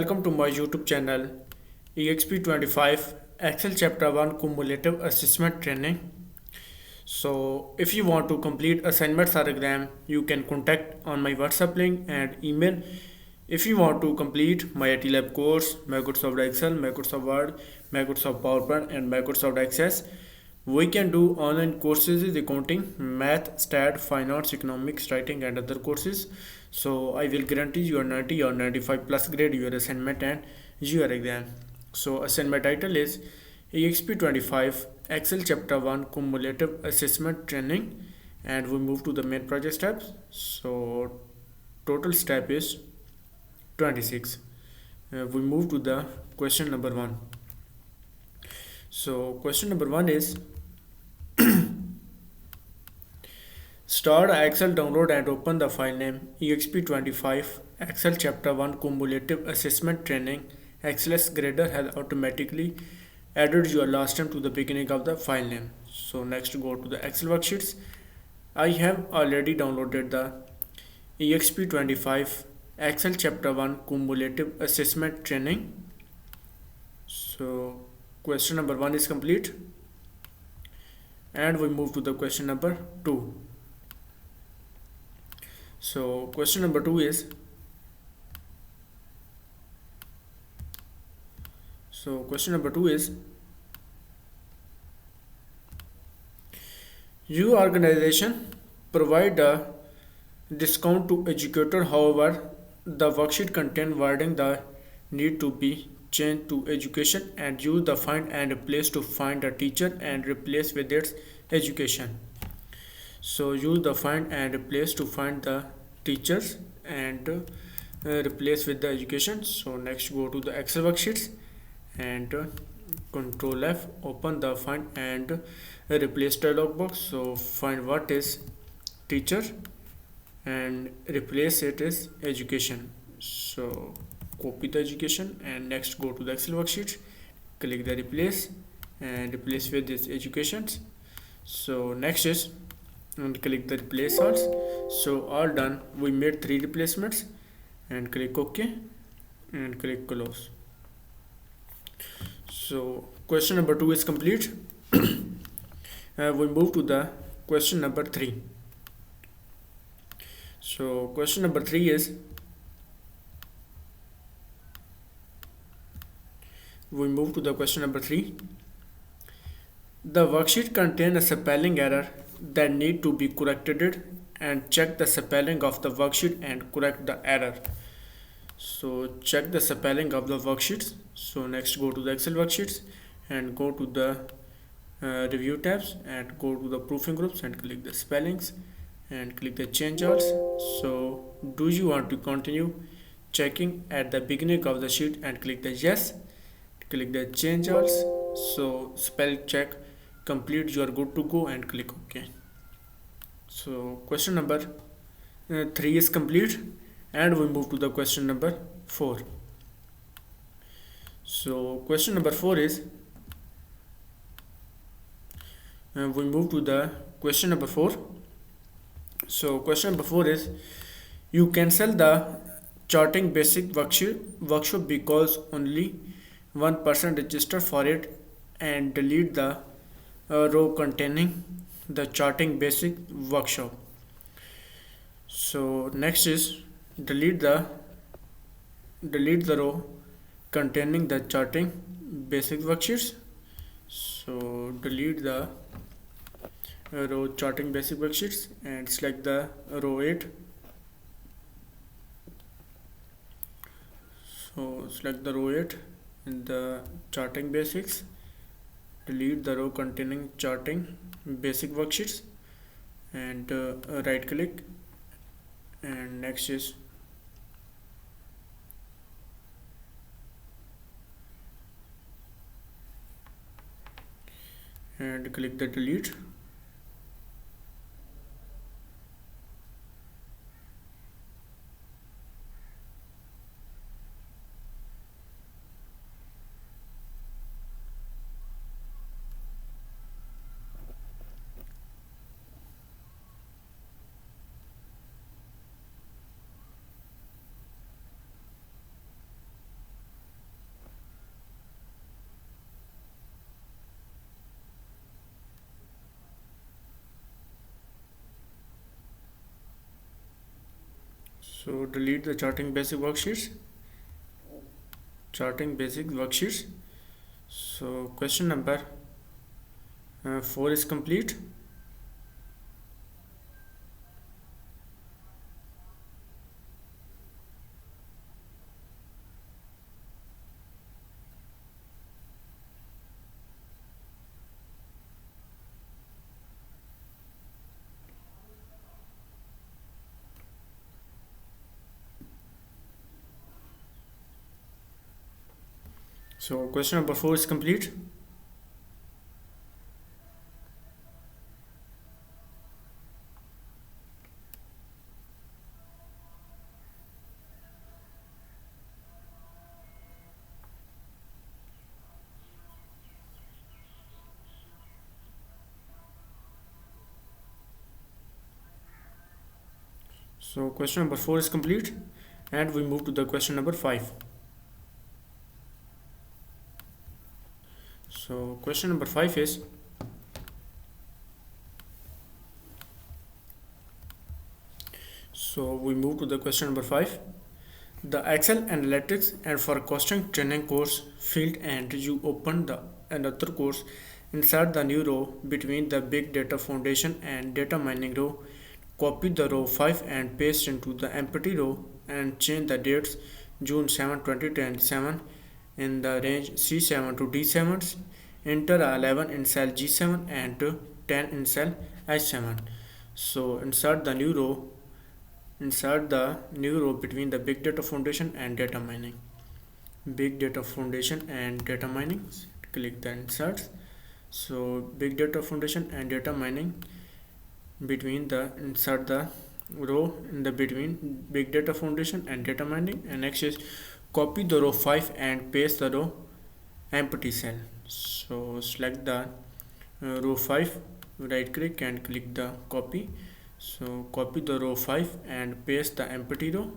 welcome to my YouTube channel EXP25 Excel Chapter 1 Cumulative Assessment Training. So if you want to complete assignments or exam, you can contact on my WhatsApp link and email. If you want to complete my MylTLab course, Microsoft Excel, Microsoft Word, Microsoft PowerPoint and Microsoft Access, we can do online courses in accounting, math, stat, finance, economics, writing and other courses. So I will guarantee you a 90 or 95 plus grade your assignment and your exam. So assignment title is EXP25 Excel Chapter 1 Cumulative Assessment Training, and we move to the main project steps. So total step is 26. We move to the question number 1. So question number 1 is start Excel, download and open the file name EXP25 Excel Chapter 1 Cumulative Assessment Training. XLS Grader has automatically added your last name to the beginning of the file name. So next go to the Excel worksheets. I have already downloaded the EXP25 Excel Chapter 1 Cumulative Assessment Training. So question number 1 is complete, and we move to the question number 2. So question number 2 is your organization provide a discount to educator, however the worksheet contain wording that need to be changed to education, and use the find and replace to find a teacher and replace with its education. So use the find and replace to find the teachers and replace with the education. So next go to the Excel worksheets and Control F, open the find and replace dialog box. So find what is teacher and replace it as education. So copy the education and next go to the Excel worksheet, click the replace and replace with this educations. So next is and click the replace all. So all done, we made 3 replacements and click OK and click close. So question number 2 is complete. We move to the question number 3. So question number 3 is we move to the question number 3. The worksheet contains a spelling error that need to be corrected, and check the spelling of the worksheet and correct the error. So check the spelling of the worksheets. So next go to the Excel worksheets and go to the review tabs and go to the proofing groups and click the spellings and click the change alls. So do you want to continue checking at the beginning of the sheet and click the yes, click the change alls. So spell check complete, you are good to go and click OK. So question number 3 is complete, and we move to the question number 4. So question number 4 is we move to the question number 4. So question number 4 is you cancel the charting basic workshop because only one person registered for it, and delete the row containing the charting basic workshop. So next is delete the row containing the charting basic worksheets. So delete the row charting basic worksheets and select the row 8. So select the row 8 in the charting basics, delete the row containing charting basic worksheets and right click, and next is and click the delete. So delete the charting basic worksheets. So question number 4 is complete. So question number 4 is complete. So question number 4 is complete, and we move to the question number 5. So question number 5 is, so we move to the question number 5. The Excel Analytics and for Costing Training course field, and you open the another course. Insert the new row between the Big Data Foundation and Data Mining row. Copy the row 5 and paste into the empty row and change the dates June 7, 2010 in the range C7 to D7. Enter 11 in cell G7 and 10 in cell H7. So insert the new row between the Big Data Foundation and Data Mining. Big Data Foundation and Data Mining. Click the insert. So Big Data Foundation and Data Mining, between the insert the row in the between Big Data Foundation and Data Mining, and next is copy the row 5 and paste the row empty cell. So select the row 5, right click and click the copy. So copy the row 5 and paste the empty row,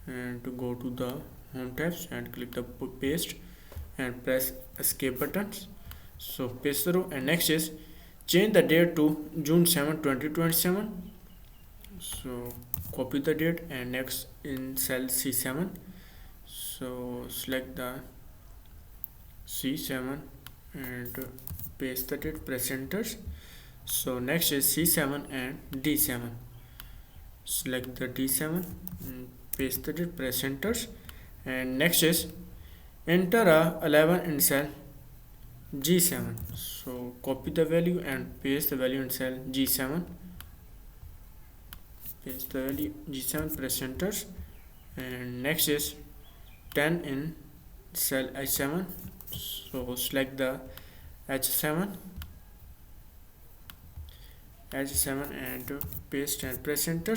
and to go to the home tabs and click the paste and press escape buttons. So paste the row, and next is change the date to June 7, 2027. So copy the date and next in cell C7. So select the C7 and paste the date, press enter. So next is C7 and D7. Select the D7 and paste the date, press enter. And next is enter a 11 in cell G7. So copy the value and paste the value in cell G7. Paste the value G7, press enter. And next is 10 in cell H7. So select the H7 and paste and press enter.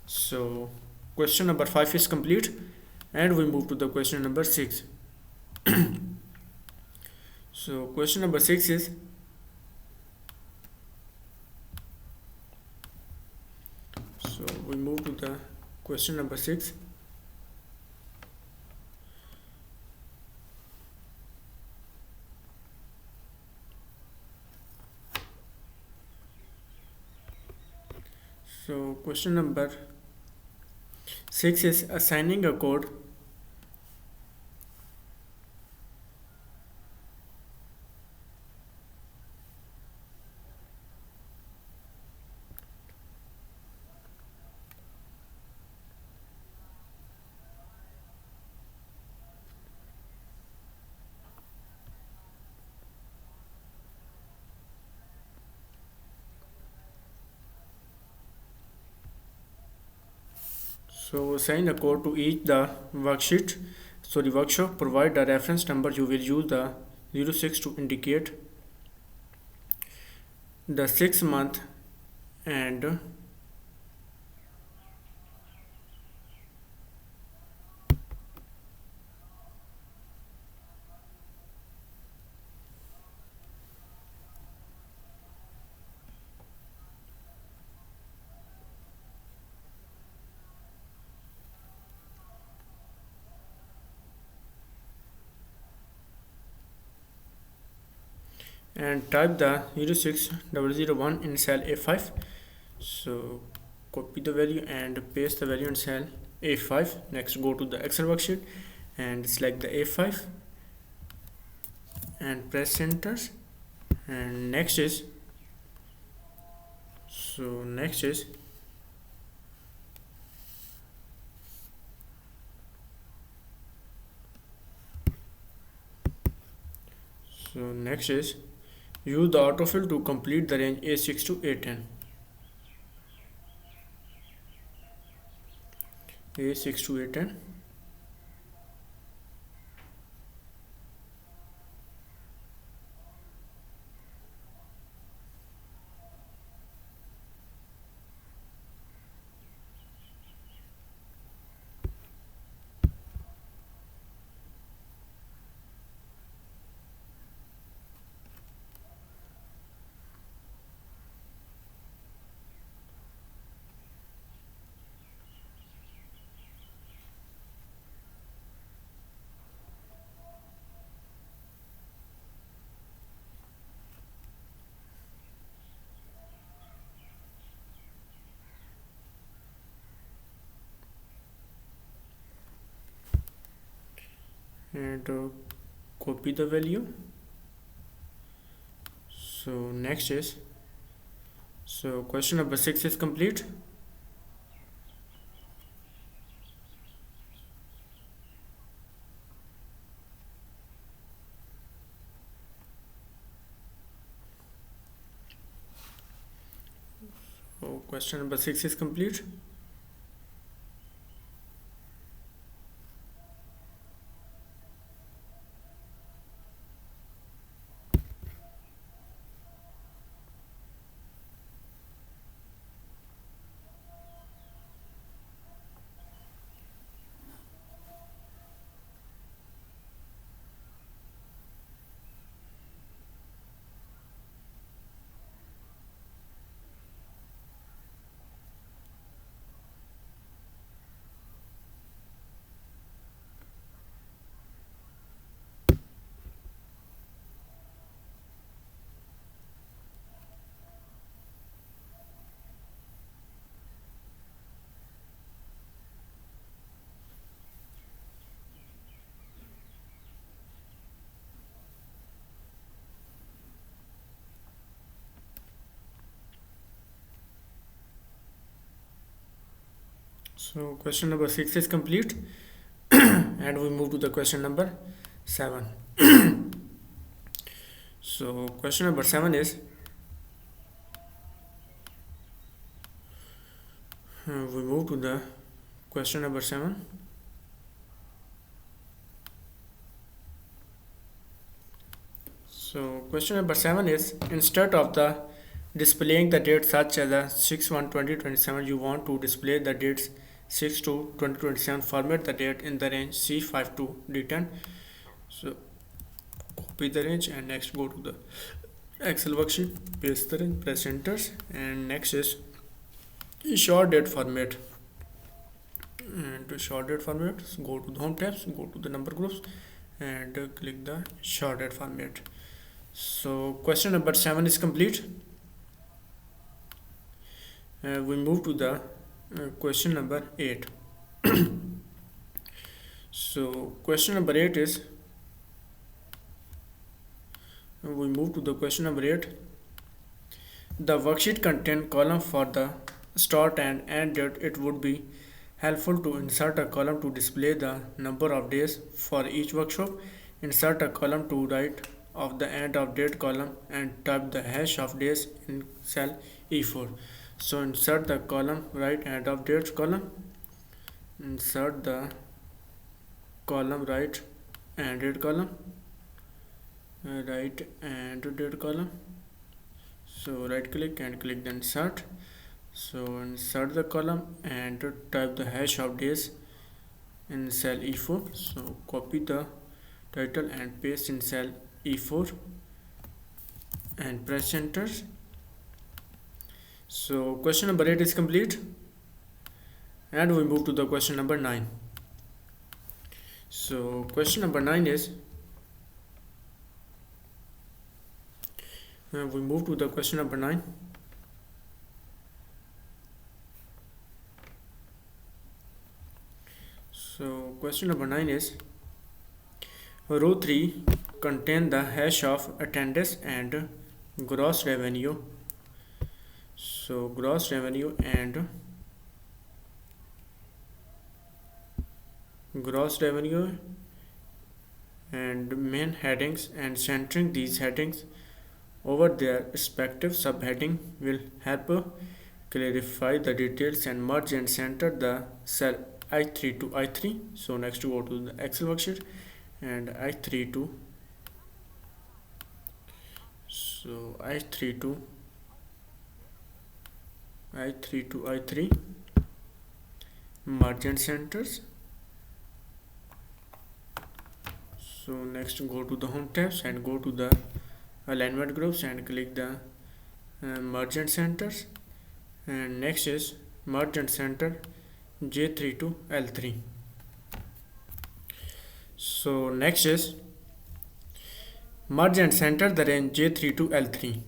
So question number 5 is complete, and we move to the question number 6. So question number 6 is, so we move to the question number 6. So question number 6 is assigning a code So assign a code to each the worksheet. So the workshop provide the reference number. You will use the 06 to indicate the 6 month and type the 06001 in cell A5. So copy the value and paste the value in cell A5. Next go to the Excel worksheet and select the A5 and press enter. And next is so next is use the autofill to complete the range A6 to A10. A6 to A10. And copy the value. So next is question number 6 is complete. So question number 6 is complete. So question number 6 is complete. And we move to the question number 7. So question number 7 is we move to the question number 7. So question number 7 is, instead of the displaying the dates such as a 6/1/2027, you want to display the dates 6/2/2027. Format the date in the range C5 to D10. So copy the range and next go to the Excel worksheet, paste the range, press enter, and next is short date format. And to short date format, go to the home tabs, go to the number groups, and click the short date format. So question number 7 is complete. We move to the question number 8. So question number 8 is we move to the question number 8. The worksheet contain column for the start and end date. It would be helpful to insert a column to display the number of days for each workshop. Insert a column to right of the end of date column and type the hash of days in cell E4. So insert the column right end of date column. Insert the column right and date column. Right and date column. So right click and click the insert. So insert the column and type the hash of days in cell E4. So copy the title and paste in cell E4 and press enter. So question number 8 is complete, and we move to the question number 9. So question number 9 is we move to the question number 9. question number 9 is row 3 contain the hash of attendance and gross revenue. So gross revenue and main headings, and centering these headings over their respective subheading will help clarify the details and merge and center the cell I3 to I3. So next go to the Excel worksheet and I3 to I3 merge and centers. So next go to the home tabs and go to the alignment groups and click the merge and centers, and next is merge and center J3 to L3. So next is merge and center the range J3 to L3.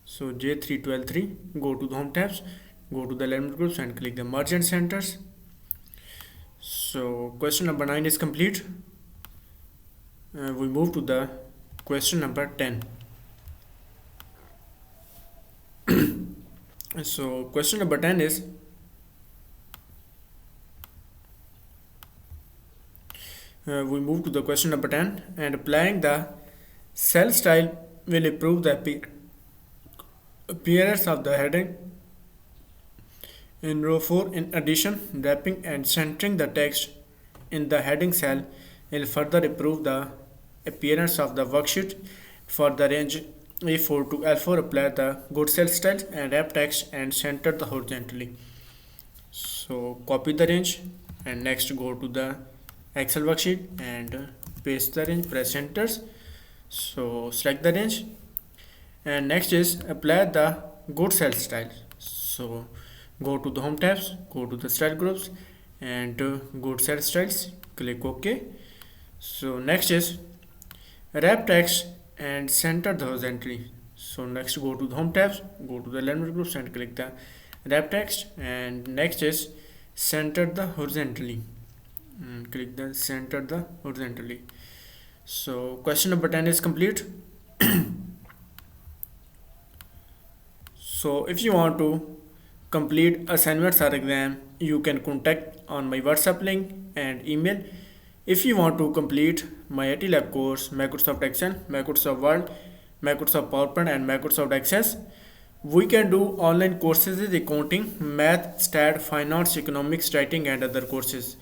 So J3 to L3, go to the home tabs, go to the alignment groups and click the merge and centers. So question number 9 is complete. We move to the question number 10. So question number 10 is we move to the question number 10, and applying the cell style will improve the appearance of the heading in row 4. In addition, wrapping and centering the text in the heading cell will further improve the appearance of the worksheet. For the range A4 to L4, apply the good cell style and wrap text and center the horizontally. So copy the range and next go to the Excel worksheet and paste the range, press enters. So select the range and next is apply the good cell style. So go to the home tabs, go to the style groups and good cell styles, click OK. So next is wrap text and center the horizontally. So next go to the home tabs, go to the alignment groups and click the wrap text, and next is center the horizontally and click the center the horizontally. So question number 10 is complete. So if you want to complete assignments or exam, you can contact on my WhatsApp link and email. If you want to complete my MylTLab course, Microsoft Excel, Microsoft Word, Microsoft PowerPoint and Microsoft Access, we can do online courses in accounting, math, stat, finance, economics, writing and other courses.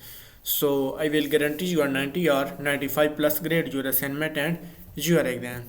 So I will guarantee you a 90 or 95 plus grade your assignment and your exam.